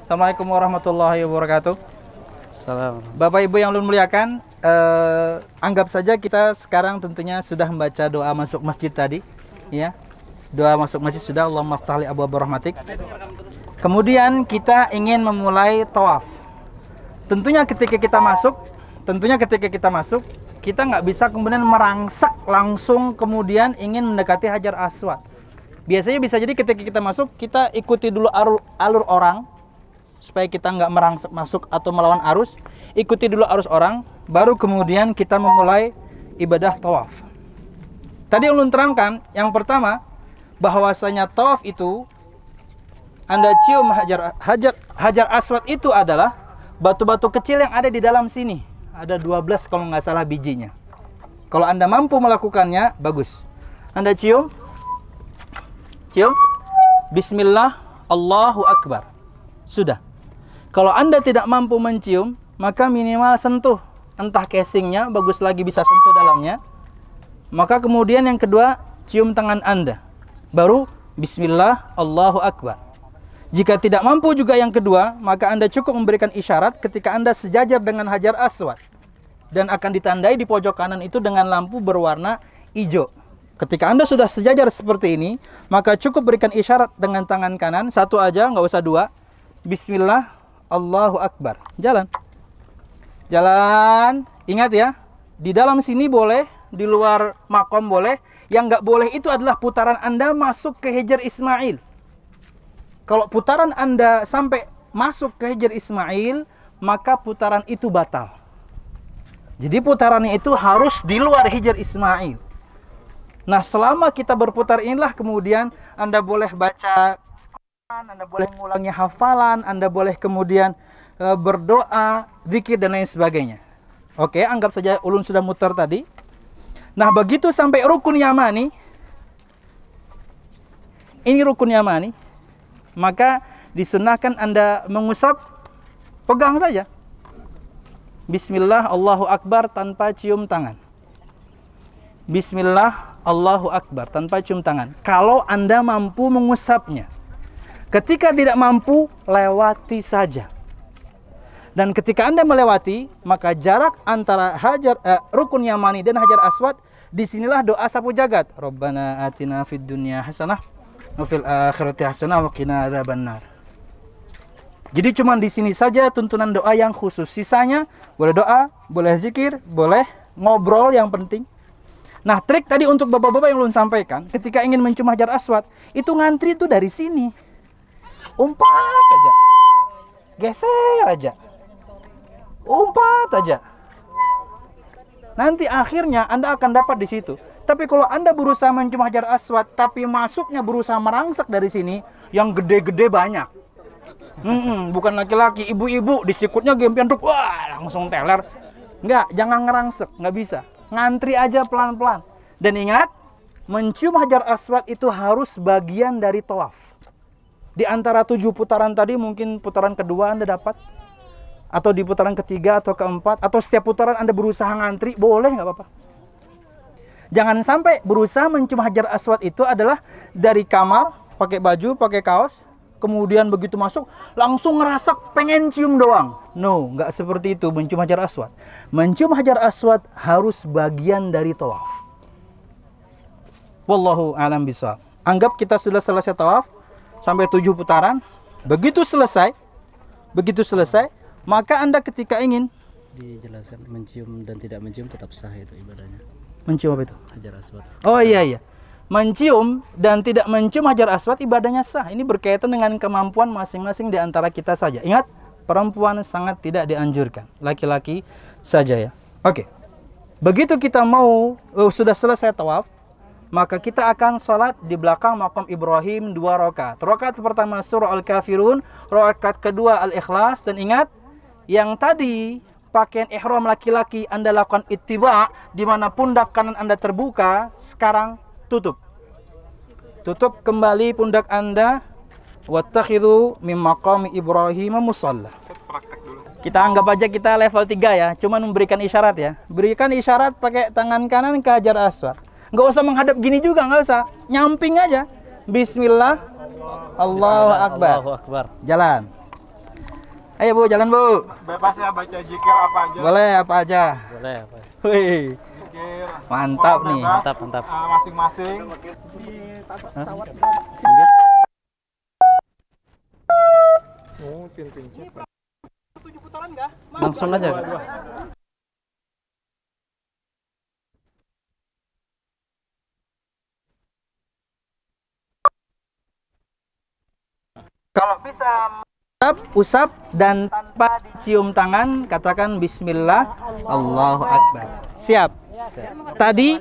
Assalamualaikum warahmatullahi wabarakatuh. Salam. Bapak Ibu yang ulun muliakan, anggap saja kita sekarang tentunya sudah membaca doa masuk masjid tadi, ya. Doa masuk masjid sudah, Allahumma ftahli abwaaba rahmatik. Kemudian kita ingin memulai tawaf. Tentunya ketika kita masuk, kita nggak bisa kemudian merangsak langsung kemudian ingin mendekati Hajar Aswad. Biasanya bisa jadi ketika kita masuk, kita ikuti dulu alur orang, supaya kita nggak merangsak masuk atau melawan arus. Ikuti dulu arus orang, baru kemudian kita memulai ibadah tawaf. Tadi ulun terangkan, yang pertama, bahwasanya tawaf itu, Anda cium Hajar Aswad itu adalah batu-batu kecil yang ada di dalam sini. Ada 12 kalau nggak salah bijinya. Kalau Anda mampu melakukannya, bagus. Anda cium. Bismillah, Allahu Akbar. Sudah. Kalau Anda tidak mampu mencium, maka minimal sentuh. Entah casingnya, bagus lagi bisa sentuh dalamnya. Maka kemudian yang kedua, cium tangan Anda. Baru Bismillah, Allahu Akbar. Jika tidak mampu juga yang kedua, maka Anda cukup memberikan isyarat ketika Anda sejajar dengan Hajar Aswad. Dan akan ditandai di pojok kanan itu dengan lampu berwarna hijau. Ketika Anda sudah sejajar seperti ini, maka cukup berikan isyarat dengan tangan kanan, satu aja, nggak usah dua. Bismillah, Allahu Akbar. Jalan. Ingat ya, di dalam sini boleh, di luar makom boleh. Yang nggak boleh itu adalah putaran Anda masuk ke Hajar Ismail. Kalau putaran Anda sampai masuk ke Hajar Ismail, maka putaran itu batal. Jadi putarannya itu harus di luar Hajar Ismail. Nah, selama kita berputar inilah kemudian Anda boleh baca, Anda boleh mengulangi hafalan, Anda boleh kemudian berdoa, zikir dan lain sebagainya. Oke, anggap saja ulun sudah mutar tadi. Nah, begitu sampai rukun yamani, ini rukun yamani, maka disunahkan Anda mengusap, pegang saja. Bismillah, Allahu Akbar tanpa cium tangan. Bismillah, Allahu Akbar tanpa cium tangan. Kalau Anda mampu mengusapnya. Ketika tidak mampu, lewati saja. Dan ketika Anda melewati, maka jarak antara rukun yamani dan Hajar Aswad, disinilah doa sapu jagat. Rabbana atina fid dunya hasanah wa fil akhirati hasanah wa qina adzabannar. Jadi cuma di sini saja tuntunan doa yang khusus. Sisanya boleh doa, boleh zikir, boleh ngobrol yang penting. Nah, trik tadi untuk bapak-bapak yang ulun sampaikan, ketika ingin mencium Hajar Aswad, itu ngantri itu dari sini. Umpat aja. Geser aja. Umpat aja. Nanti akhirnya Anda akan dapat di situ. Tapi kalau Anda berusaha mencium Hajar Aswad, tapi masuknya berusaha merangsak dari sini, yang gede-gede banyak. Bukan laki-laki, ibu-ibu disikutnya gempian truk, wah langsung teler. Enggak, jangan ngerangsek, nggak bisa. Ngantri aja pelan-pelan. Dan ingat, mencium Hajar Aswad itu harus bagian dari tawaf. Di antara 7 putaran tadi, mungkin putaran kedua Anda dapat, atau di putaran ketiga atau keempat, atau setiap putaran Anda berusaha ngantri, boleh, nggak apa-apa. Jangan sampai berusaha mencium Hajar Aswad itu adalah dari kamar, pakai baju, pakai kaos, kemudian begitu masuk, langsung ngerasa pengen cium doang. No, nggak seperti itu mencium Hajar Aswad. Mencium Hajar Aswad harus bagian dari tawaf. Wallahu a'lam bishawab. Anggap kita sudah selesai tawaf, sampai 7 putaran. Begitu selesai, maka Anda ketika ingin, Dijelaskan mencium dan tidak mencium tetap sah itu ibadahnya. mencium apa itu? Hajar Aswad. Oh iya. Mencium dan tidak mencium Hajar Aswad ibadahnya sah. Ini berkaitan dengan kemampuan masing-masing di antara kita saja. Ingat, perempuan sangat tidak dianjurkan. Laki-laki saja ya. Oke. Begitu kita sudah selesai tawaf, maka kita akan sholat di belakang makam Ibrahim 2 rakaat. Rakaat pertama surah Al-Kafirun, rakaat kedua Al-Ikhlas. Dan ingat, yang tadi pakaian ihram laki-laki Anda lakukan ittiba, di mana pundak kanan Anda terbuka, sekarang tutup kembali pundak Anda. Wattakhidhu min maqami Ibrahim musalla. Kita anggap aja kita level 3 ya, cuman memberikan isyarat ya. Berikan isyarat pakai tangan kanan ke Hajar Aswad. Nggak usah menghadap gini juga, nggak usah. Nyamping aja. Bismillah, Allahu Akbar. Allahu Akbar. Jalan. Ayo Bu, jalan Bu. Bebas ya baca zikir apa aja. Boleh apa aja. Boleh apa? Wih, Zikir. mantap nih. Bebas, Mantap, mantap. masing-masing. Enggak? Oh, pin-pin. Langsung aja. Kalau bisa usap dan tanpa cium tangan, katakan Bismillah, Allahu Akbar. Siap. Tadi,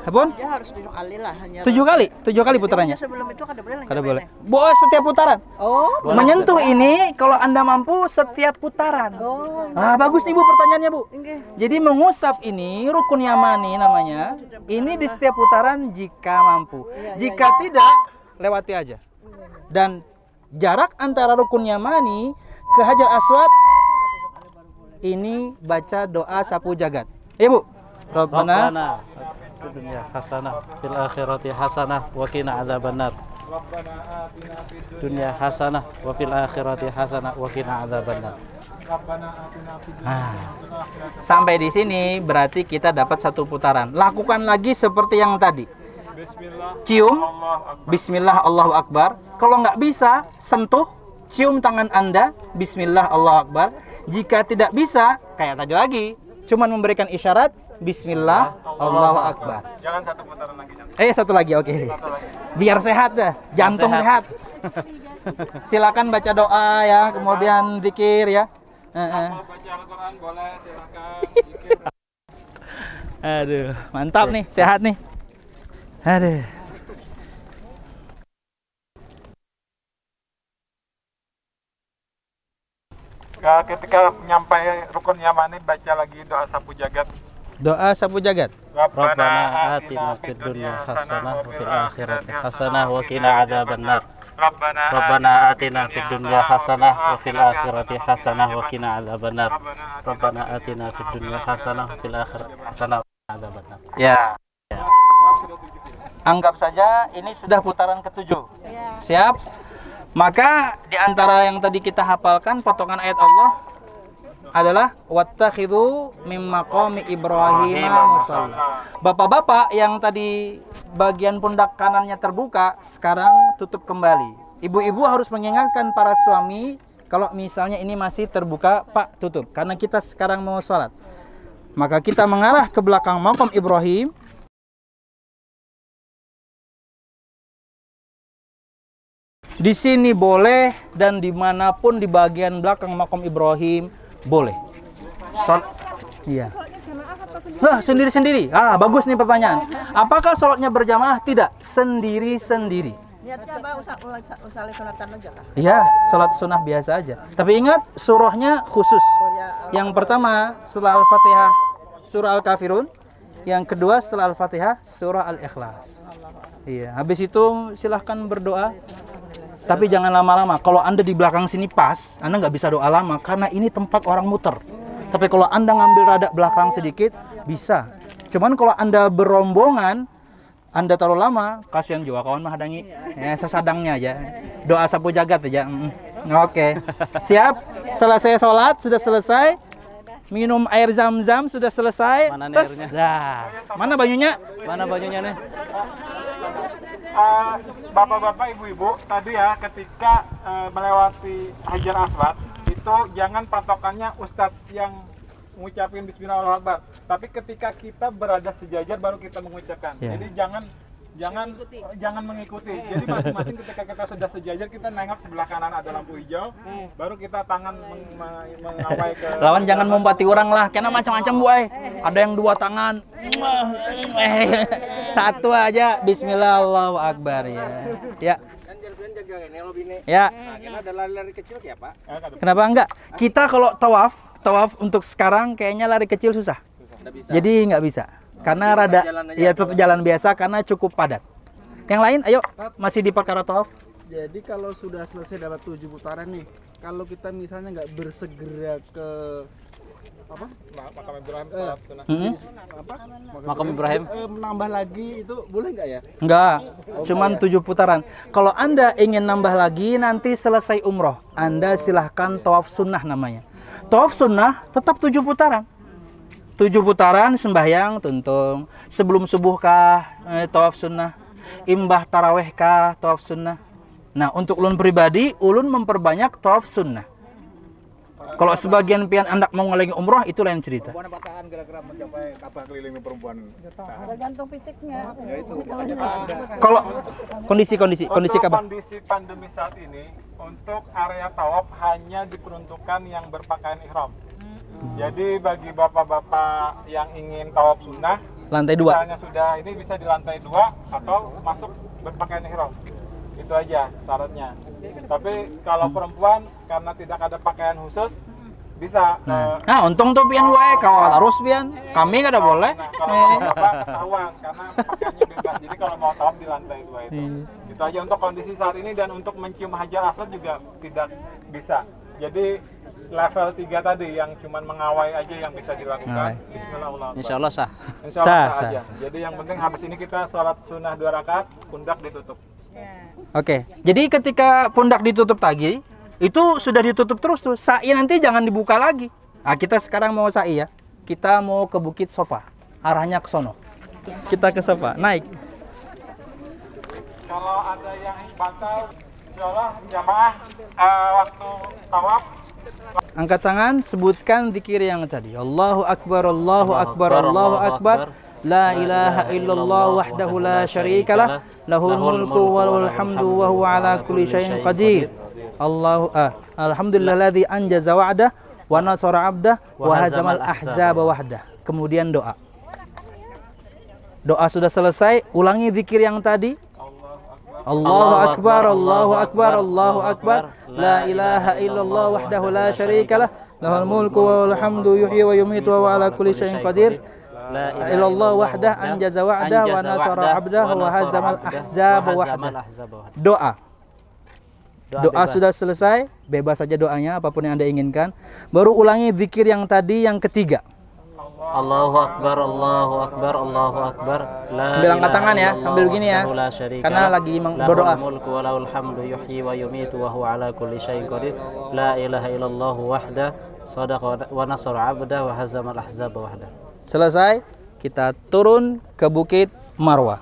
apa? Dia harus 7 kali lah hanya. 7 kali putarannya. Sebelum itu kada boleh. Kada boleh. Boleh setiap putaran. Oh. Menyentuh ini kalau Anda mampu setiap putaran. Oh. Ah, bagus nih Bu pertanyaannya Bu. Nggih. Jadi mengusap ini rukun yamani namanya. Ini di setiap putaran jika mampu. Jika tidak, lewati aja. Dan jarak antara rukun yamani ke Hajar Aswad ini baca doa sapu jagat. Ibu, Rabbana Rabbana fid dunya hasanah fil akhirati hasanah wa qina adzabannar. Dunya hasanah wa fil akhirati hasanah wa qina adzabannar. Sampai di sini berarti kita dapat satu putaran. Lakukan lagi seperti yang tadi. Cium, Bismillah Allahu Akbar. Kalau nggak bisa, sentuh, cium tangan Anda, Bismillah Allahu Akbar. Jika tidak bisa, kayak tadi lagi, cuman memberikan isyarat, Bismillah Allahu Akbar. Jangan satu putaran lagi. Satu lagi, oke. Biar sehat dah, jantung sehat. Silakan baca doa ya, kemudian zikir ya. Baca Al-Quran boleh, silakan. Aduh, mantap nih, sehat nih. Aduh. Ketika nyampe rukun yamani baca lagi doa sapu jagat. Doa sapu jagat. Rabbana atina fid dunya hasanah wa fil akhirati hasanah wa qina adzabannar. Rabbana atina fid dunya hasanah wa fil akhirati hasanah wa qina adzabannar. Rabbana atina fid dunya hasanah wa fil akhirati hasanah wa qina adzabannar. Ya. Anggap saja ini sudah putaran ke-7. Siap? Maka di antara yang tadi kita hafalkan potongan ayat Allah adalah wattakhidhu mim maqami Ibrahim musalla. Bapak-bapak yang tadi bagian pundak kanannya terbuka, sekarang tutup kembali. Ibu-ibu harus mengingatkan para suami kalau misalnya ini masih terbuka, Pak, tutup karena kita sekarang mau sholat. Maka kita mengarah ke belakang maqam Ibrahim. Di sini boleh dan dimanapun di bagian belakang makam Ibrahim boleh. Iya. Nah, sendiri-sendiri. Bagus nih pertanyaan. Apakah sholatnya berjamaah? Tidak, sendiri-sendiri. Niatnya apa usah sunatan aja kah? Iya, sholat sunnah biasa aja. Tapi ingat surahnya khusus. Yang pertama setelah Al-Fatihah surah Al-Kafirun. Yang kedua setelah Al-Fatihah surah Al-Ikhlas. Iya, habis itu silahkan berdoa. Tapi jangan lama-lama. Kalau Anda di belakang sini pas, Anda nggak bisa doa lama karena ini tempat orang muter. Tapi kalau Anda ngambil rada belakang sedikit, bisa. Cuman kalau Anda berombongan, Anda terlalu lama, kasihan juga kawan menghadangi. Sesadangnya aja. Doa sapu jagat aja. Oke. Siap? Selesai sholat, sudah selesai. Minum air zam-zam, sudah selesai. Mana nih airnya? Mana bajunya? Mana bajunya nih? Bapak-bapak, ibu-ibu, tadi ya ketika melewati Hajar Aswad itu jangan patokannya ustadz yang mengucapkan Bismillah Allahu Akbar, tapi ketika kita berada sejajar baru kita mengucapkan. Jadi jangan mengikuti. Jadi masing-masing ketika kita sudah sejajar kita nengok sebelah kanan ada lampu hijau, baru kita tangan mengawai ke lawan. Jangan memumpati orang lah, karena macam-macam boy. Ada yang 2 tangan, satu aja Bismillah Allahu Akbar ya. Ya. Ya. Ada lari-lari kecil ya Pak? Kenapa enggak? Kita kalau tawaf untuk sekarang kayaknya lari kecil susah. Jadi nggak bisa. Karena rada ya tetap jalan biasa karena cukup padat. Yang lain ayo masih di perkara tawaf. Jadi kalau sudah selesai dapat 7 putaran nih, kalau kita misalnya nggak bersegera ke apa? Makam Ibrahim salat sunnah. Apa? Makam Ibrahim. Menambah lagi itu boleh nggak ya? Enggak, cuman 7 putaran. Kalau Anda ingin nambah lagi nanti selesai umroh, Anda silahkan tawaf sunnah namanya. Tawaf sunnah tetap 7 putaran. 7 putaran sembahyang tuntung. Sebelum subuh kah tawaf sunnah. Imbah taraweh kah tawaf sunnah. Nah untuk ulun pribadi, ulun memperbanyak tawaf sunnah. Kalau sebagian pian Anda mau ngelengi umroh itu lain cerita. Perempuan apa tahan kira-kira mencapai Ka'bah keliling perempuan? Tergantung fisiknya. Ya itu. Kalau kondisi Ka'bah. Kondisi pandemi saat ini untuk area tawaf hanya diperuntukkan yang berpakaian ihram. Jadi bagi bapak-bapak yang ingin tawaf sunnah, Lantai 2. misalnya sudah ini bisa di lantai 2 atau masuk berpakaian ihram. Itu aja syaratnya. Tapi kalau perempuan karena tidak ada pakaian khusus bisa. Nah, untung tuh pian wae kawal harus pian. Kami kada boleh. Nah, kalau bapak ketahuan karena pakaiannya bebas. Jadi kalau mau tawaf di lantai 2 itu. Itu aja untuk kondisi saat ini, dan untuk mencium hajar aswad juga tidak bisa. Jadi level 3 tadi yang cuman mengawai aja yang bisa dilakukan. Bismillahirrahmanirrahim. Insya Allah sah. Insya Allah Sah, sah sah, aja. sah. Jadi yang penting habis ini kita sholat sunnah 2 rakaat, pundak ditutup. Oke. Jadi ketika pundak ditutup tadi, itu sudah ditutup terus tuh. Sa'i nanti jangan dibuka lagi. Nah, kita sekarang mau sa'i ya. Kita mau ke Bukit Sofa. Arahnya ke sono. Kita ke Sofa, naik. Kalau ada yang batal, insya Allah jamaah waktu tawaf Angkat tangan, sebutkan zikir yang tadi. Allahu Akbar, Allahu Akbar, Allahu Akbar. La ilaha illallah wahdahu la syarikalah. Lahul mulku walahul hamdu wa huwa ala kulli syai'in qadir. Alhamdulillahilladzi anjaza wa'dah wa nasara 'abdah wa hazamal ahzaba wahdah. Kemudian doa. Doa sudah selesai, ulangi zikir yang tadi. Allahu Akbar, Allahu Akbar, Allahu Akbar. La ilaha illallah wahdahu la syarikalah. Lahul mulku walahul hamdu yuhyi wa yumiitu wa huwa ala kulli syai'in qadir. La ilallah wahdah anjaza wa'dah wa nasara 'abdah wa hazamal ahzaba wahdah. Doa. Doa sudah selesai, bebas saja doanya apapun yang Anda inginkan. Baru ulangi zikir yang tadi yang ketiga. Allahu Akbar, Allahu Akbar, Allahu Akbar. Ambil angkat tangan ya, ambil gini ya. Karena lagi berdoa. Mulku wa lahul hamdu yuhyi wa yumiitu wa huwa ala kulli syai'in qadir. La ilaha illallah wahda sadaqa wa nasara 'abdah wa hazamal ahzaba wahda. Selesai, kita turun ke Bukit Marwah.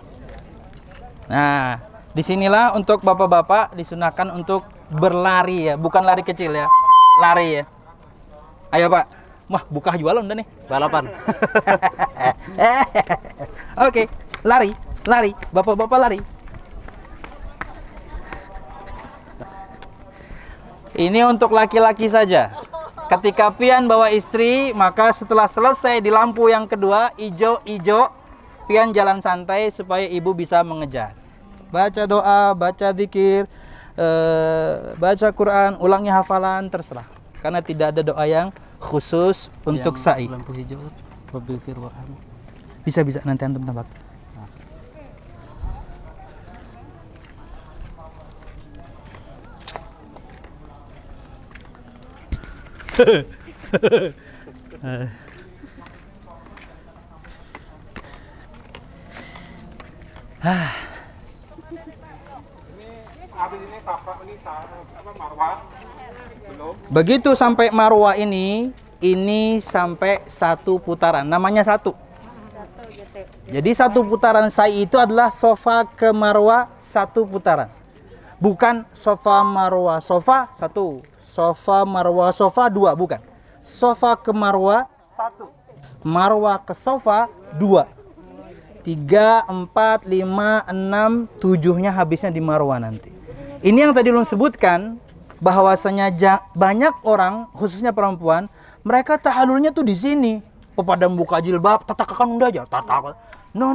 Nah, disinilah untuk bapak-bapak disunahkan untuk berlari ya, bukan lari kecil ya, lari ya. Ayo Pak, wah buka jualan udah nih. Balapan. Oke, lari, bapak-bapak lari. Ini untuk laki-laki saja. Ketika pian bawa istri, maka setelah selesai di lampu yang kedua, ijo, pian jalan santai supaya ibu bisa mengejar. Baca doa, baca zikir, baca Quran, ulangi hafalan, terserah. Karena tidak ada doa yang khusus untuk sa'i. Lampu hijau, wabil firwarham. Bisa nanti antum tambah. Begitu sampai Marwah ini sampai 1 putaran, namanya 1. Jadi 1 putaran sa'i itu adalah Sofa ke Marwah 1 putaran. Bukan Sofa Marwah Sofa 1, Sofa Marwah Sofa 2, bukan. Sofa ke Marwah 1, Marwah ke Sofa 2. 3, 4, 5, 6, 7-nya habisnya di Marwah nanti. Ini yang tadi lu sebutkan, bahwasanya banyak orang, khususnya perempuan, mereka tahalulnya tuh di sini. Pada buka jilbab, tatakan udah aja, tatak. No.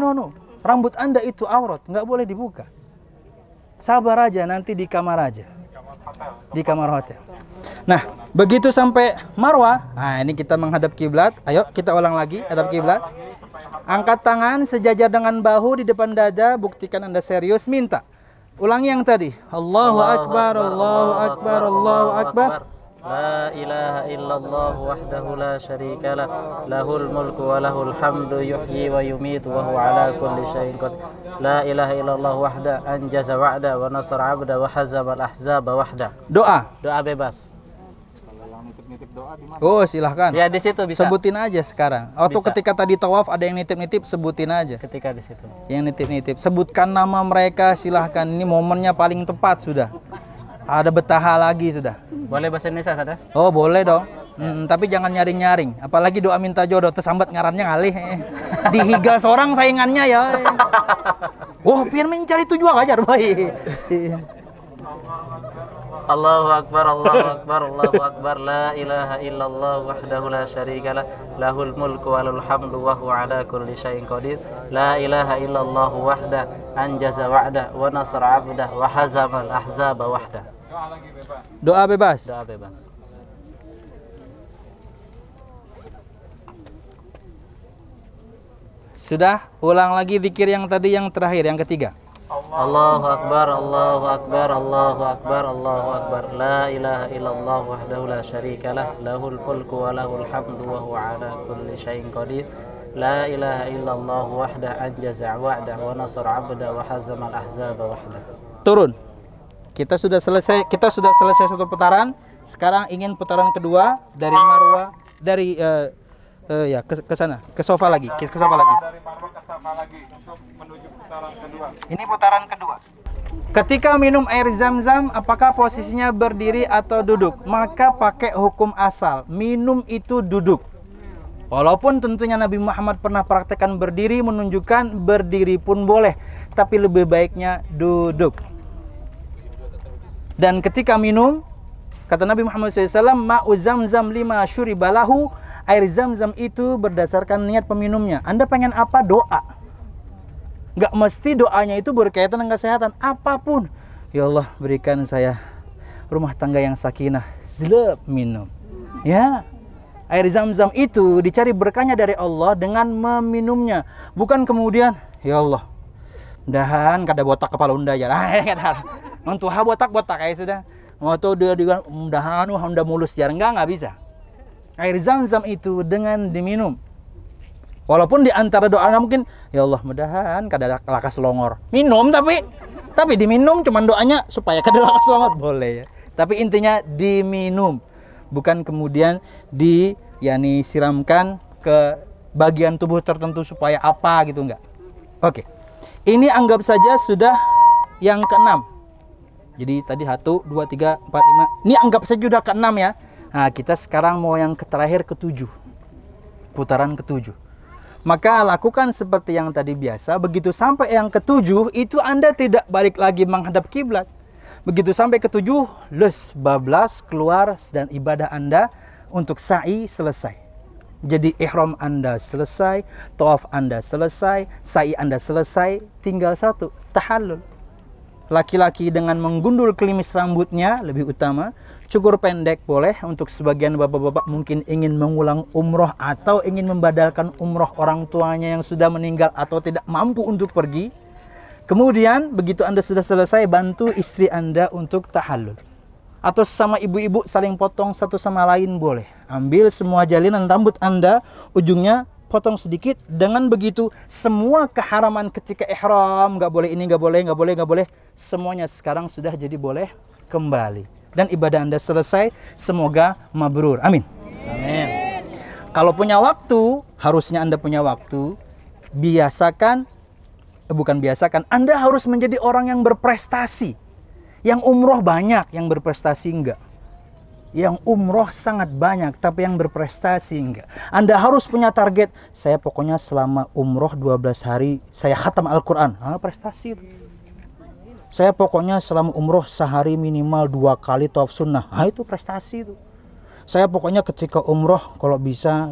Rambut Anda itu aurat, nggak boleh dibuka. Sabar aja, nanti di kamar aja. Di kamar hotel. Nah, begitu sampai Marwah, nah ini kita menghadap kiblat. Ayo kita ulang lagi, hadap kiblat. Angkat tangan sejajar dengan bahu di depan dada, buktikan Anda serius, minta. Ulangi yang tadi. Allahu Akbar, Allahu Akbar, Allahu Akbar. لا إله إلا الله وحده لا شريك له له الملك وله الحمد يحيي ويميت وهو على كل شيء قدير لا إله إلا الله وحده أنجز وعده ونصر عبده وهزم الأحزاب وحده. Doa. Doa bebas. Oh, silahkan. Ya di situ bisa. Sebutin aja sekarang. Atau Bisa. ketika tadi tawaf ada yang nitip-nitip, sebutin aja. Ketika di situ. Yang nitip-nitip, sebutkan nama mereka, silahkan. Ini momennya paling tepat sudah. Ada betaha lagi sudah. Boleh bahasa Indonesia sada? Oh, boleh dong. Tapi jangan nyaring-nyaring. Apalagi doa minta jodoh, tersambat ngarannya ngalih. Dihiga seorang saingannya ya. Wah, pian mencari tujuan aja, boy. Allahu Akbar, Allahu Akbar, Allahu Akbar, la ilaha illallah wahdahu la syarika lah, lahul mulku wa lahul hamdu wa huwa ala kulli syai'in qadir, la ilaha illallah wahda, anjaza wa'da, wa nasara 'abda, wa hazamal ahzaba wahda. Doa bebas. Doa bebas. Sudah, ulang lagi zikir yang tadi yang terakhir, yang ketiga. Allahu Akbar, Allahu Akbar, Allahu Akbar, Allahu Akbar, la ilaha illallah wahdahu la syarika lah, lahul mulku wa lahul hamdu wa huwa ala kulli syai'in qadir, la ilaha illallah wahda anjaza wa'da wa nasara 'abda wa hazamal ahzaba wahda. Turun. Kita sudah selesai satu putaran. Sekarang ingin putaran kedua dari Marwah, dari ya ke sana, ke sofa lagi, ke sofa lagi. Dari Marwah ke sofa lagi untuk menuju putaran kedua. Ini putaran kedua. Ketika minum air zam-zam, apakah posisinya berdiri atau duduk? Maka pakai hukum asal, minum itu duduk. Walaupun tentunya Nabi Muhammad pernah praktekkan berdiri, menunjukkan berdiri pun boleh, tapi lebih baiknya duduk. Dan ketika minum, kata Nabi Muhammad SAW, ma'u zamzam lima syuribalahu, air zam-zam itu berdasarkan niat peminumnya. Anda pengen apa? Doa. Gak mesti doanya itu berkaitan dengan kesehatan. Apapun. Ya Allah, berikan saya rumah tangga yang sakinah. Zlep, minum. Ya. Air zam-zam itu dicari berkahnya dari Allah dengan meminumnya. Bukan kemudian, ya Allah, mudahan kada botak kepala unda ya. Mentuha botak-botak kayak sudah. Mau tuh dia mudahan unda mulus jar, enggak bisa. Air zam-zam itu dengan diminum. Walaupun di antara doa mungkin ya Allah mudahan kada lakas longor. Minum tapi diminum, cuman doanya supaya kada lakas longor boleh ya. Tapi intinya diminum. Bukan kemudian siramkan ke bagian tubuh tertentu supaya apa gitu, enggak. Oke. Ini anggap saja sudah yang keenam. Jadi tadi 1, 2, 3, 4, 5. Ini anggap saja sudah ke-6 ya. Nah, kita sekarang mau yang terakhir ke-7. Putaran ke-7. Maka lakukan seperti yang tadi biasa. Begitu sampai yang ke-7, itu Anda tidak balik lagi menghadap kiblat. Begitu sampai ke-7, bablas, keluar, dan ibadah Anda untuk sa'i selesai. Jadi ihram Anda selesai, tawaf Anda selesai, sa'i Anda selesai, tinggal satu, tahallul. Laki-laki dengan menggundul klimis rambutnya lebih utama, cukur pendek boleh. Untuk sebagian bapak-bapak mungkin ingin mengulang umroh atau ingin membadalkan umroh orang tuanya yang sudah meninggal atau tidak mampu untuk pergi. Kemudian begitu Anda sudah selesai, bantu istri Anda untuk tahallul. Atau sama ibu-ibu saling potong satu sama lain boleh. Ambil semua jalinan rambut Anda, ujungnya potong sedikit. Dengan begitu semua keharaman ketika ihram, nggak boleh ini, nggak boleh, semuanya sekarang sudah jadi boleh kembali. Dan ibadah Anda selesai, semoga mabrur. Amin. Amin. Kalau punya waktu, harusnya Anda punya waktu, Anda harus menjadi orang yang berprestasi. Yang umroh banyak, yang berprestasi enggak. Yang umroh sangat banyak, tapi yang berprestasi enggak. Anda harus punya target, saya pokoknya selama umroh 12 hari, saya khatam Al-Quran. Prestasi itu. Saya pokoknya selama umroh sehari minimal 2 kali tawaf sunnah. Itu prestasi itu. Saya pokoknya ketika umroh kalau bisa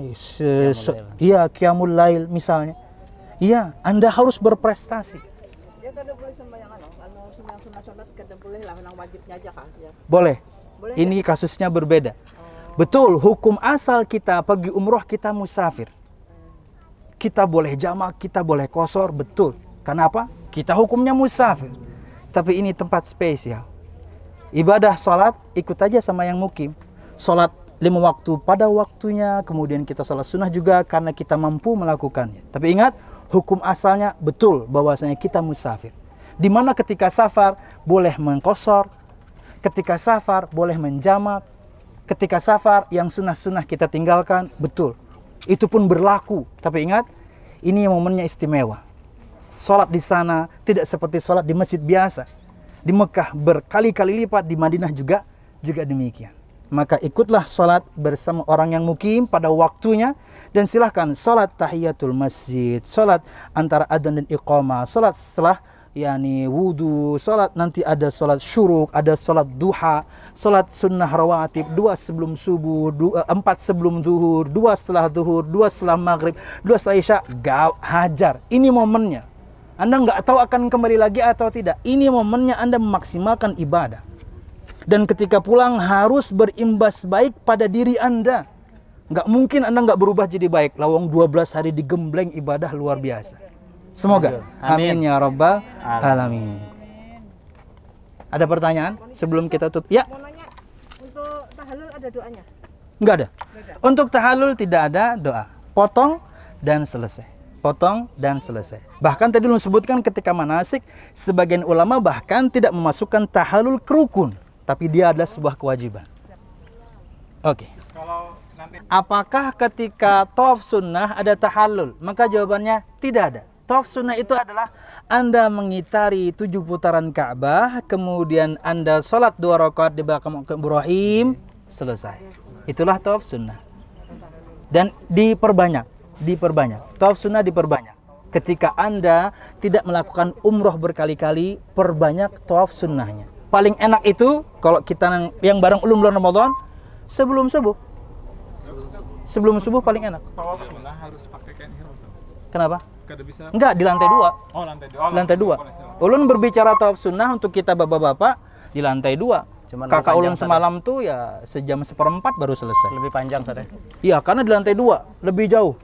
qiyamul lail misalnya. Iya, Anda harus berprestasi. Ya kada boleh sembahyang sembahyang sunat kada boleh lah, menang wajibnya aja kan ya. Boleh. Boleh Ini kasusnya berbeda. Betul, hukum asal kita pergi umroh kita musafir. Kita boleh jamak, kita boleh qashar, betul. Kenapa? Kita hukumnya musafir. Tapi ini tempat spesial. Ibadah sholat ikut aja sama yang mukim. sholat 5 waktu pada waktunya, kemudian kita sholat sunnah juga karena kita mampu melakukannya. Tapi ingat, hukum asalnya betul bahwasanya kita musafir. Di mana ketika safar boleh mengqashar, ketika safar boleh menjamak, ketika safar yang sunnah-sunnah kita tinggalkan, betul. Itu pun berlaku. Tapi ingat, ini momennya istimewa. Sholat di sana tidak seperti sholat di masjid biasa. Di Mekah berkali-kali lipat, di Madinah juga demikian. Maka ikutlah sholat bersama orang yang mukim pada waktunya. Dan silahkan sholat tahiyatul masjid, sholat antara adzan dan iqamah, sholat setelah wudu, sholat nanti ada sholat syuruk, ada sholat duha, sholat sunnah rawatib, 2 sebelum subuh, 4 sebelum zuhur, 2 setelah zuhur, 2 setelah maghrib, 2 setelah isya, hajar. Ini momennya. Anda nggak tahu akan kembali lagi atau tidak. Ini momennya Anda memaksimalkan ibadah. Dan ketika pulang harus berimbas baik pada diri Anda. Nggak mungkin Anda nggak berubah jadi baik. Lawang 12 hari digembleng ibadah luar biasa. Semoga. Amin ya rabbal alamin. Ada pertanyaan sebelum kita tutup? Ya. Mau nanya, untuk tahallul ada doanya? Enggak ada. Untuk tahallul tidak ada doa. Potong dan selesai. Potong dan selesai. Bahkan tadi lu sebutkan ketika manasik, sebagian ulama bahkan tidak memasukkan tahallul ke rukun, tapi dia adalah sebuah kewajiban. Oke. Kalau nanti Apakah ketika tawaf sunnah ada tahallul? Maka jawabannya tidak ada. Tawaf sunnah itu adalah Anda mengitari 7 putaran Ka'bah, kemudian Anda sholat 2 rakaat di belakang makam Ibrahim, selesai. Itulah tawaf sunnah. Dan diperbanyak. Tawaf sunnah diperbanyak. Ketika Anda tidak melakukan umroh berkali-kali, perbanyak tawaf sunnahnya. Paling enak itu kalau kita yang bareng ulum bulan Ramadan, sebelum subuh. Sebelum subuh paling enak. tawaf sunnah harus pakai kain ihram. Kenapa? Kada bisa. Enggak, di lantai 2. Oh, lantai 2. Lantai 2. Ulun berbicara tawaf sunnah untuk kita bapak-bapak di lantai 2. Cuman Kakak lebih ulun panjang, semalam tuh ya sejam 1/4 baru selesai. Lebih panjang tadi. Iya, karena di lantai 2 lebih jauh.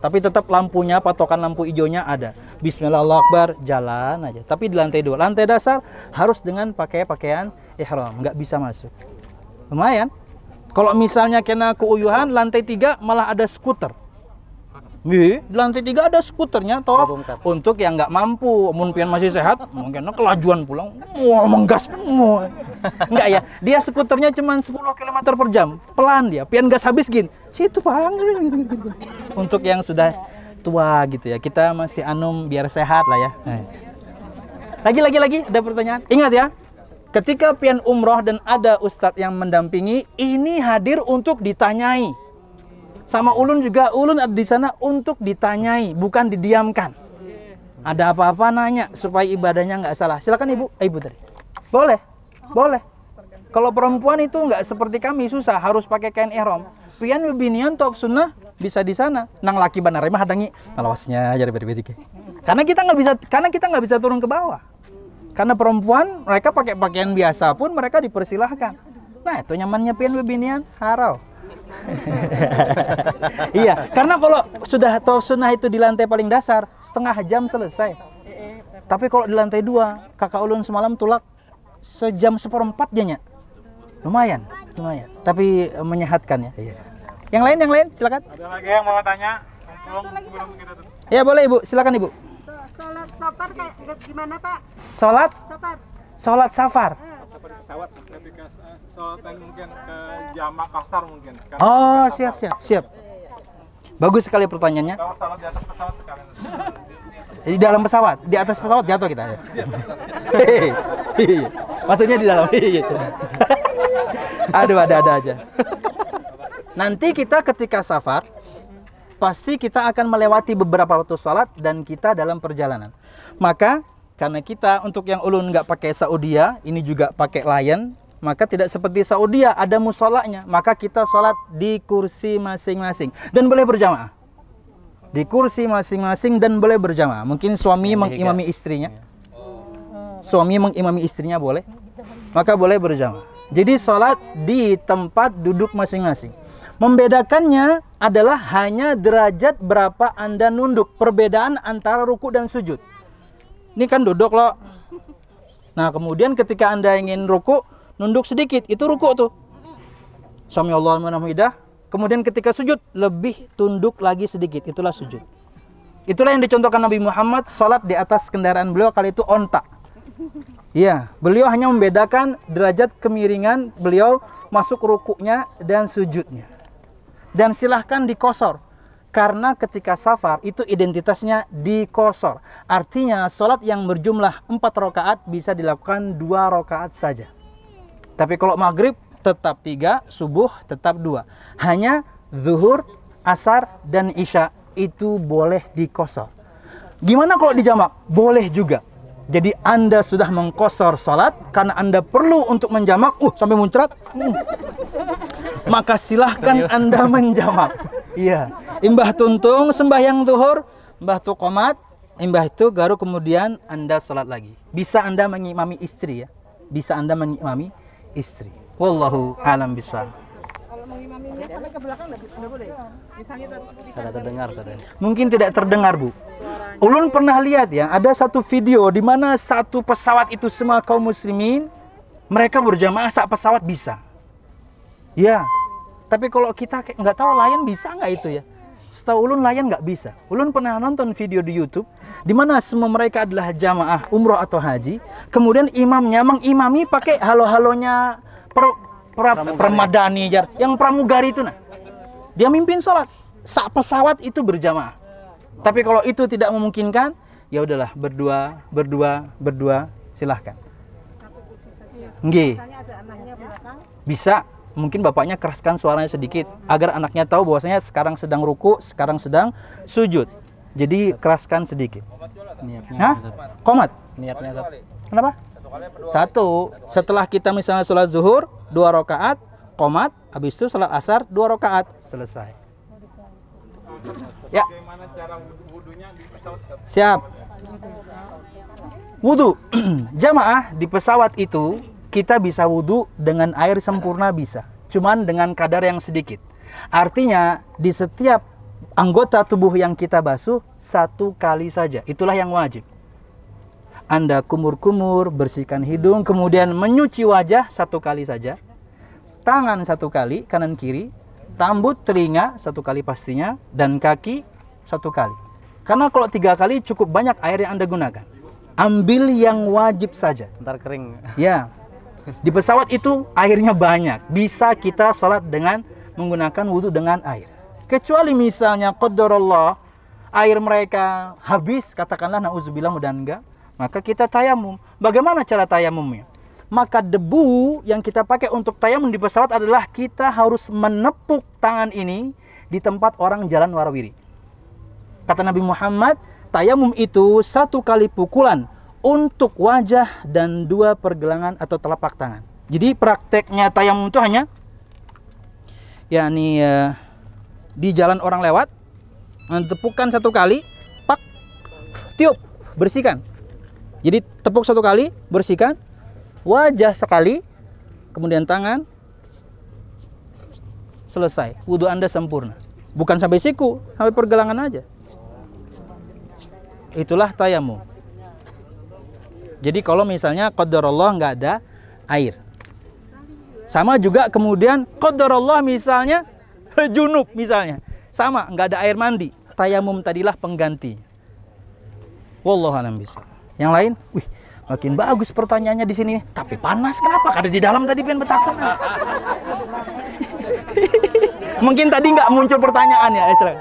Tapi tetap lampunya, patokan lampu hijaunya ada. Bismillah Allahu Akbar, jalan aja. Tapi di lantai 2. Lantai dasar harus dengan pakai pakaian ihram, nggak bisa masuk. Lumayan. Kalau misalnya kena keuyuhan, lantai 3 malah ada skuter. Di lantai 3 ada skuternya tawaf untuk yang nggak mampu, mungkin masih sehat, mungkin kelajuan pulang, menggas, enggak ya, dia skuternya cuma 10 km per jam, pelan dia, pian gas habis gin, situ pang. Untuk yang sudah tua gitu ya, kita masih anum biar sehat lah ya. Lagi, ada pertanyaan? Ingat ya, ketika pian umroh dan ada ustadz yang mendampingi, ini hadir untuk ditanyai. Sama ulun juga, ulun ada di sana untuk ditanyai, bukan didiamkan. Ada apa-apa nanya supaya ibadahnya nggak salah. Silakan ibu tadi. Boleh. Kalau perempuan itu nggak seperti kami, susah, harus pakai kain ihram. Pian binian tawaf sunnah bisa di sana. Nang laki banare mah hadangi ngalawasnya jadi beri-beri. Karena kita nggak bisa turun ke bawah. Karena perempuan mereka pakai pakaian biasa pun mereka dipersilahkan. Nah itu nyamannya pian binian harau. Iya, karena kalau sudah tawaf sunnah itu di lantai paling dasar, setengah jam selesai. Tapi kalau di lantai 2, kakak ulun semalam tulak sejam 1/4 janya. Lumayan. Tapi menyehatkan ya. Iya. Yang lain, silakan. Ada lagi yang mau tanya? Belum kita tutup. Ya boleh ibu, silakan ibu. Sholat safar kayak gimana Pak? Sholat safar. Ketika sholat yang mungkin ke jamak kasar mungkin. Oh, siap. Bagus sekali pertanyaannya. Kalau sholat di atas pesawat sekalian. Di dalam pesawat, di atas pesawat jatuh kita ya. Maksudnya di dalam. Aduh, ada aja. Nanti kita ketika safar, pasti kita akan melewati beberapa waktu salat dan kita dalam perjalanan. Maka karena kita untuk yang ulun nggak pakai Saudia, ini juga pakai Lion, maka tidak seperti Saudia ada musolanya. Maka kita sholat di kursi masing-masing dan boleh berjamaah. Di kursi masing-masing dan boleh berjamaah. Mungkin suami mengimami istrinya. Suami mengimami istrinya boleh. Maka boleh berjamaah. Jadi sholat di tempat duduk masing-masing. Membedakannya adalah hanya derajat berapa Anda nunduk. Perbedaan antara ruku dan sujud. Ini kan duduk loh. Nah kemudian ketika Anda ingin ruku, nunduk sedikit, itu ruku tuh. Sami Allahu liman hamidah. Kemudian ketika sujud lebih tunduk lagi sedikit, itulah sujud. Itulah yang dicontohkan Nabi Muhammad salat di atas kendaraan beliau kali itu onta. Ya, beliau hanya membedakan derajat kemiringan beliau masuk rukuknya dan sujudnya. Dan silahkan dikosor. Karena ketika safar itu identitasnya dikosor. Artinya sholat yang berjumlah 4 rakaat bisa dilakukan 2 rakaat saja. Tapi kalau maghrib tetap 3, subuh tetap 2. Hanya zuhur, asar, dan isya itu boleh dikosor. Gimana kalau dijamak? Boleh juga. Jadi Anda sudah mengkosor sholat karena Anda perlu untuk menjamak. Sampai muncrat. Maka silahkan Anda menjamak. Iya. Imbah tuntung sembahyang zuhur, imbah tu qomat, imbah itu baru kemudian Anda salat lagi. Bisa Anda mengimami istri ya. Bisa Anda mengimami istri. Wallahu a'lam bishawab. Kalau mengimaminya sampai ke belakang enggak boleh. Misalnya bisa terdengar saudara. Mungkin tidak terdengar, Bu. Ulun pernah lihat ya, ada satu video di mana satu pesawat itu semua kaum muslimin mereka berjamaah saat pesawat bisa. Ya. Tapi kalau kita nggak tahu Lion bisa nggak itu ya? Setahu ulun Lion nggak bisa. Ulun pernah nonton video di YouTube di mana semua mereka adalah jamaah umroh atau haji. Kemudian imamnya mengimami pakai halo-halonya permadani yang pramugari itu nah. Dia mimpin sholat. Saat pesawat itu berjamaah. Tapi kalau itu tidak memungkinkan, ya udahlah berdua silahkan. Nggih. Bisa. Mungkin bapaknya keraskan suaranya sedikit agar anaknya tahu bahwasanya sekarang sedang ruku, sekarang sedang sujud. Jadi keraskan sedikit. Hah? Qomat? Niatnya satu. Kenapa? Satu. Setelah kita misalnya sholat zuhur 2 rakaat, qomat, habis itu sholat asar 2 rakaat, selesai. Ya. Bagaimana cara wudunya di pesawat? Siap. Wudu jamaah di pesawat itu kita bisa wudu dengan air sempurna bisa, cuman dengan kadar yang sedikit. Artinya di setiap anggota tubuh yang kita basuh 1 kali saja, itulah yang wajib. Anda kumur-kumur, bersihkan hidung, kemudian menyuci wajah 1 kali saja, tangan 1 kali, kanan kiri, rambut, telinga 1 kali pastinya, dan kaki 1 kali. Karena kalau 3 kali cukup banyak air yang Anda gunakan. Ambil yang wajib saja. Ntar kering. Ya. Di pesawat itu airnya banyak. Bisa kita sholat dengan menggunakan wudhu dengan air. Kecuali misalnya qadarullah air mereka habis, katakanlah na'udzubillah mudah enggak, maka kita tayamum. Bagaimana cara tayamumnya? Maka debu yang kita pakai untuk tayamum di pesawat adalah kita harus menepuk tangan ini di tempat orang jalan warawiri. Kata Nabi Muhammad, tayamum itu 1 kali pukulan untuk wajah dan 2 pergelangan atau telapak tangan. Jadi prakteknya tayamum itu hanya yakni di jalan orang lewat, tepukkan 1 kali, pak, tiup, bersihkan. Jadi tepuk 1 kali, bersihkan, wajah sekali, kemudian tangan, selesai. Wudu Anda sempurna. Bukan sampai siku, sampai pergelangan aja. Itulah tayamum. Jadi kalau misalnya qadarullah nggak ada air. Sama juga kemudian qadarullah misalnya junub misalnya. Sama, nggak ada air mandi. Tayamum tadilah pengganti. Wallahu a'lam bishawab. Yang lain? Wih, makin bagus pertanyaannya di sini. Tapi panas kenapa? Ada di dalam tadi pengen betakun. Mungkin tadi nggak muncul pertanyaan ya, Isra.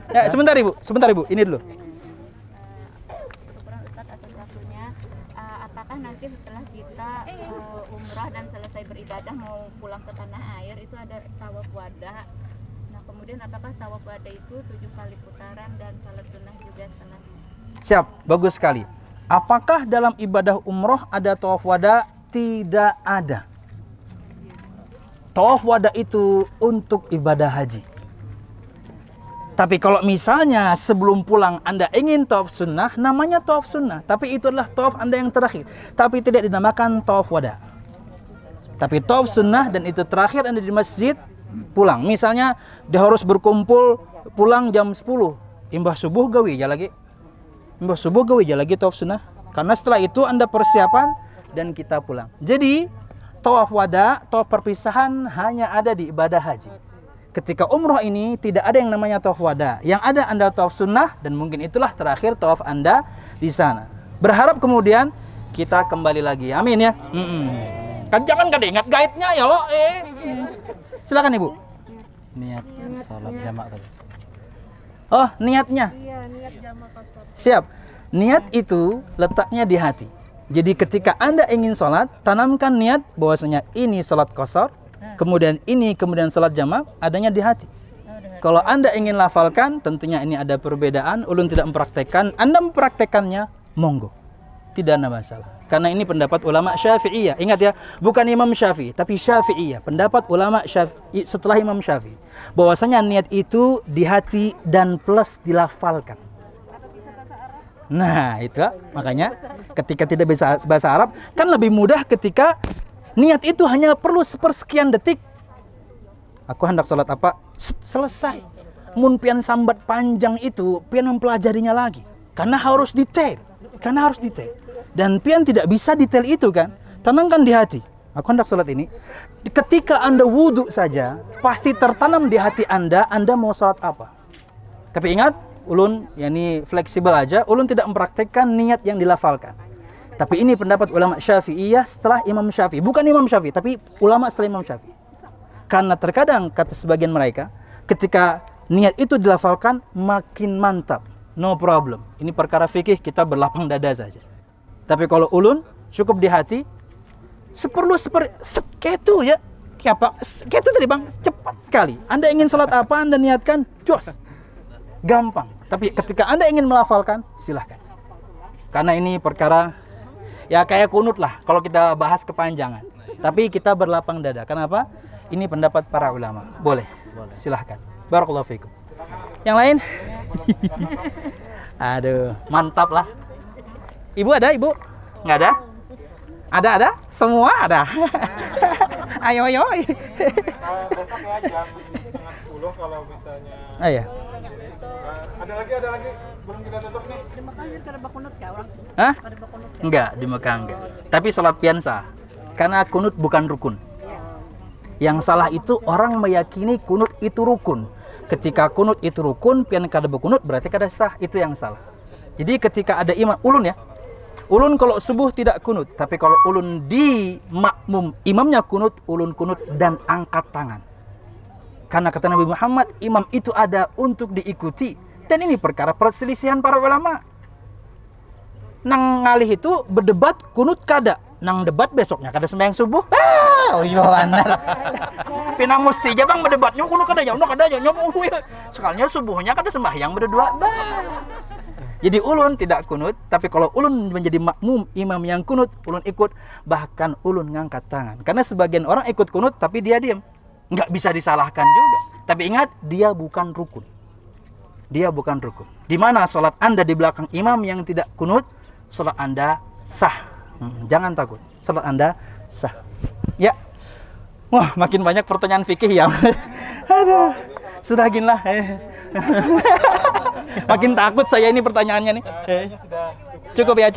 Ya, sebentar Ibu. Ini dulu. Apakah nanti setelah kita umrah dan selesai beribadah mau pulang ke tanah air itu ada tawaf wada? Nah kemudian apakah tawaf wada itu 7 kali putaran dan salat sunnah juga salat? Siap, bagus sekali. Apakah dalam ibadah umroh ada tawaf wada? Tidak ada. Tawaf wada itu untuk ibadah haji. Tapi kalau misalnya sebelum pulang Anda ingin tawaf sunnah, namanya tawaf sunnah. Tapi itu adalah tawaf Anda yang terakhir. Tapi tidak dinamakan tawaf wada. Tapi tawaf sunnah dan itu terakhir Anda di masjid, pulang. Misalnya dia harus berkumpul pulang jam 10. Imbah subuh gawe aja lagi. Imbah subuh gawe aja lagi tawaf sunnah. Karena setelah itu Anda persiapan dan kita pulang. Jadi tawaf wada, tawaf perpisahan hanya ada di ibadah haji. Ketika umroh ini tidak ada yang namanya tawaf wada. Yang ada Anda tawaf sunnah dan mungkin itulah terakhir tawaf Anda di sana. Berharap kemudian kita kembali lagi. Amin ya. Kan jangan kada ingat guide-nya ya lo. Silakan Ibu. Niat salat jamak tadi. Oh, niatnya. Iya, niat jamaah qasar. Siap. Niat itu letaknya di hati. Jadi ketika Anda ingin sholat, tanamkan niat bahwasanya ini sholat qasar, kemudian sholat jamak, adanya di hati. Kalau Anda ingin lafalkan, tentunya ini ada perbedaan. Ulun tidak mempraktekkan, Anda mempraktekannya, monggo. Tidak ada masalah. Karena ini pendapat ulama Syafi'iyah. Ingat ya, bukan Imam Syafi'i, tapi Syafi'iyah. Pendapat ulama Syafi'i setelah Imam Syafi'i. Bahwasanya niat itu di hati dan plus dilafalkan. Nah, itu makanya ketika tidak bisa bahasa Arab, kan lebih mudah ketika niat itu hanya perlu sepersekian detik. Aku hendak sholat apa? Selesai. Mun pian sambat panjang itu, pian mempelajarinya lagi. Karena harus detail. Dan pian tidak bisa detail itu kan. Tanamkan di hati. Aku hendak sholat ini. Ketika Anda wudhu saja, pasti tertanam di hati Anda mau sholat apa. Tapi ingat, ulun yakni fleksibel aja. Ulun tidak mempraktekkan niat yang dilafalkan. Tapi ini pendapat ulama Syafi'iyah setelah Imam Syafi'i. Bukan Imam Syafi'i, tapi ulama setelah Imam Syafi'i. Karena terkadang kata sebagian mereka, ketika niat itu dilafalkan makin mantap. No problem. Ini perkara fikih, kita berlapang dada saja. Tapi kalau ulun cukup di hati, ketu ya. Ketu tadi Bang, cepat sekali. Anda ingin sholat apa, Anda niatkan, jos. Gampang. Tapi ketika Anda ingin melafalkan, silahkan. Karena ini perkara ya kayak kunut lah kalau kita bahas kepanjangan. Tapi kita berlapang dada. Kenapa? Ini pendapat para ulama. Boleh. Silahkan. Barakallahu fikum. Yang lain? Aduh, mantap lah. Ibu ada, Ibu? Nggak ada? Ada? Semua ada. Ayo. Besok ya jam 9:30 kalau misalnya. Iya. Ada lagi belum kita tutup nih. Di Mekah ada bakunut kah orang? Hah? Ada bakunut kah? Enggak, di Mekah enggak. Tapi sholat pian sah. Karena kunut bukan rukun. Yang salah itu orang meyakini kunut itu rukun. Ketika kunut itu rukun, pian kada berkunut berarti kada sah. Itu yang salah. Jadi ketika ada imam, ulun ya. Ulun kalau subuh tidak kunut, tapi kalau ulun di makmum imamnya kunut, ulun kunut dan angkat tangan. Karena kata Nabi Muhammad, imam itu ada untuk diikuti. Dan ini perkara perselisihan para ulama. Nang ngalih itu berdebat kunut kada. Nang debat besoknya kada sembahyang subuh. Oh iya benar. Pinang mesti aja Bang berdebatnya kunut kada ya, nyomong. Sekalinya subuhnya kada sembahyang berdua. Jadi ulun tidak kunut, tapi kalau ulun menjadi makmum imam yang kunut, ulun ikut, bahkan ulun ngangkat tangan. Karena sebagian orang ikut kunut tapi dia diam. Nggak bisa disalahkan juga. Tapi ingat, dia bukan rukun. Di mana sholat Anda di belakang imam yang tidak kunut, sholat Anda sah. Jangan takut, sholat Anda sah. Ya. Wah, makin banyak pertanyaan fikih ya. Aduh, sudah gini lah. Makin takut saya ini pertanyaannya nih. Cukup ya.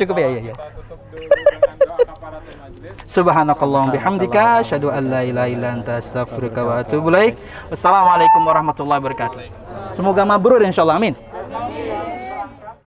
Subhanakallahumma bihamdika asyhadu an la ilaha illa anta astaghfiruka wa atubu ilaik. Wassalamualaikum warahmatullahi wabarakatuh. Semoga mabrur insyaallah. Amin.